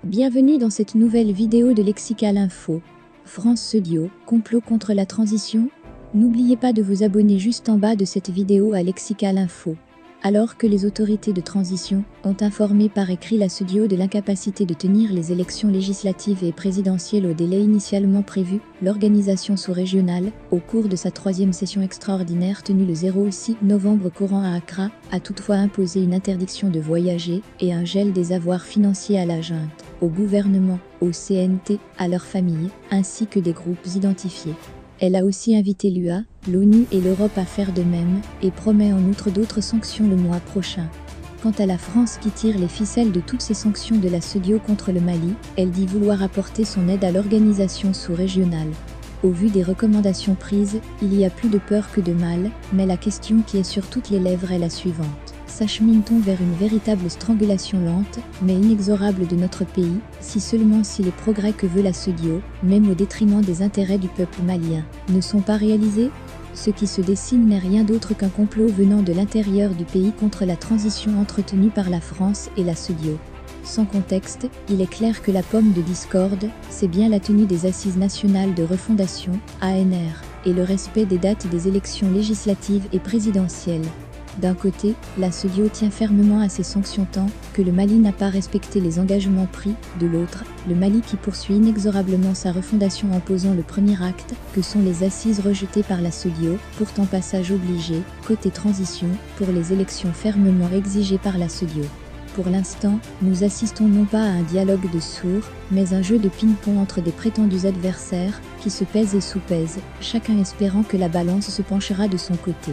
Bienvenue dans cette nouvelle vidéo de Lexical Info. France Studio, complot contre la transition? N'oubliez pas de vous abonner juste en bas de cette vidéo à Lexical Info. Alors que les autorités de transition ont informé par écrit la Studio de l'incapacité de tenir les élections législatives et présidentielles au délai initialement prévu, l'organisation sous-régionale, au cours de sa 3e session extraordinaire tenue le 06 novembre courant à Accra, a toutefois imposé une interdiction de voyager et un gel des avoirs financiers à la junte, au gouvernement, au CNT, à leurs familles, ainsi que des groupes identifiés. Elle a aussi invité l'UA, l'ONU et l'Europe à faire de même, et promet en outre d'autres sanctions le mois prochain. Quant à la France qui tire les ficelles de toutes ces sanctions de la Studio contre le Mali, elle dit vouloir apporter son aide à l'organisation sous-régionale. Au vu des recommandations prises, il y a plus de peur que de mal, mais la question qui est sur toutes les lèvres est la suivante. S'achemine-t-on vers une véritable strangulation lente, mais inexorable de notre pays, si les progrès que veut la Studio, même au détriment des intérêts du peuple malien, ne sont pas réalisés? Ce qui se dessine n'est rien d'autre qu'un complot venant de l'intérieur du pays contre la transition entretenue par la France et la Studio. Sans contexte, il est clair que la pomme de discorde, c'est bien la tenue des Assises nationales de refondation, ANR, et le respect des dates des élections législatives et présidentielles. D'un côté, la Studio tient fermement à ses sanctions tant que le Mali n'a pas respecté les engagements pris, de l'autre, le Mali qui poursuit inexorablement sa refondation en posant le premier acte, que sont les assises rejetées par la Studio, pourtant passage obligé, côté transition, pour les élections fermement exigées par la Studio. Pour l'instant, nous assistons non pas à un dialogue de sourds, mais un jeu de ping-pong entre des prétendus adversaires, qui se pèsent et sous-pèsent, chacun espérant que la balance se penchera de son côté.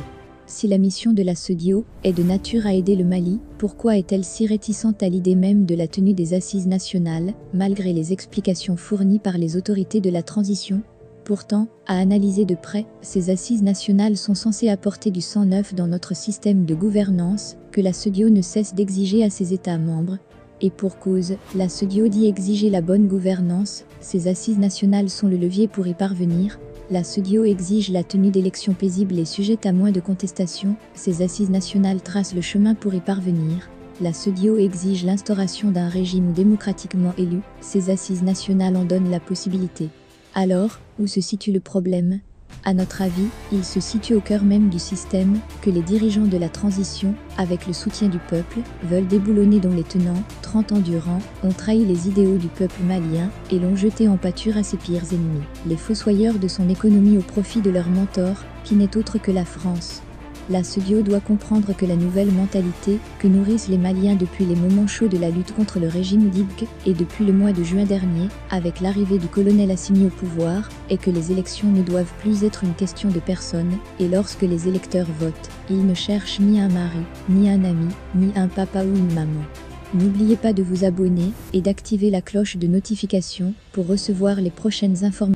Si la mission de la Studio est de nature à aider le Mali, pourquoi est-elle si réticente à l'idée même de la tenue des assises nationales, malgré les explications fournies par les autorités de la transition? Pourtant, à analyser de près, ces assises nationales sont censées apporter du sang neuf dans notre système de gouvernance, que la Studio ne cesse d'exiger à ses États membres. Et pour cause, la Studio dit exiger la bonne gouvernance, ces assises nationales sont le levier pour y parvenir. La Studio exige la tenue d'élections paisibles et sujettes à moins de contestation, ces assises nationales tracent le chemin pour y parvenir. La Studio exige l'instauration d'un régime démocratiquement élu, ces assises nationales en donnent la possibilité. Alors, où se situe le problème? À notre avis, il se situe au cœur même du système, que les dirigeants de la transition, avec le soutien du peuple, veulent déboulonner dont les tenants, 30 ans durant, ont trahi les idéaux du peuple malien et l'ont jeté en pâture à ses pires ennemis, les fossoyeurs de son économie au profit de leur mentor, qui n'est autre que la France. La Studio doit comprendre que la nouvelle mentalité que nourrissent les Maliens depuis les moments chauds de la lutte contre le régime d'Ibk et depuis le mois de juin dernier, avec l'arrivée du colonel Assimi au pouvoir, est que les élections ne doivent plus être une question de personnes, et lorsque les électeurs votent, ils ne cherchent ni un mari, ni un ami, ni un papa ou une maman. N'oubliez pas de vous abonner et d'activer la cloche de notification pour recevoir les prochaines informations.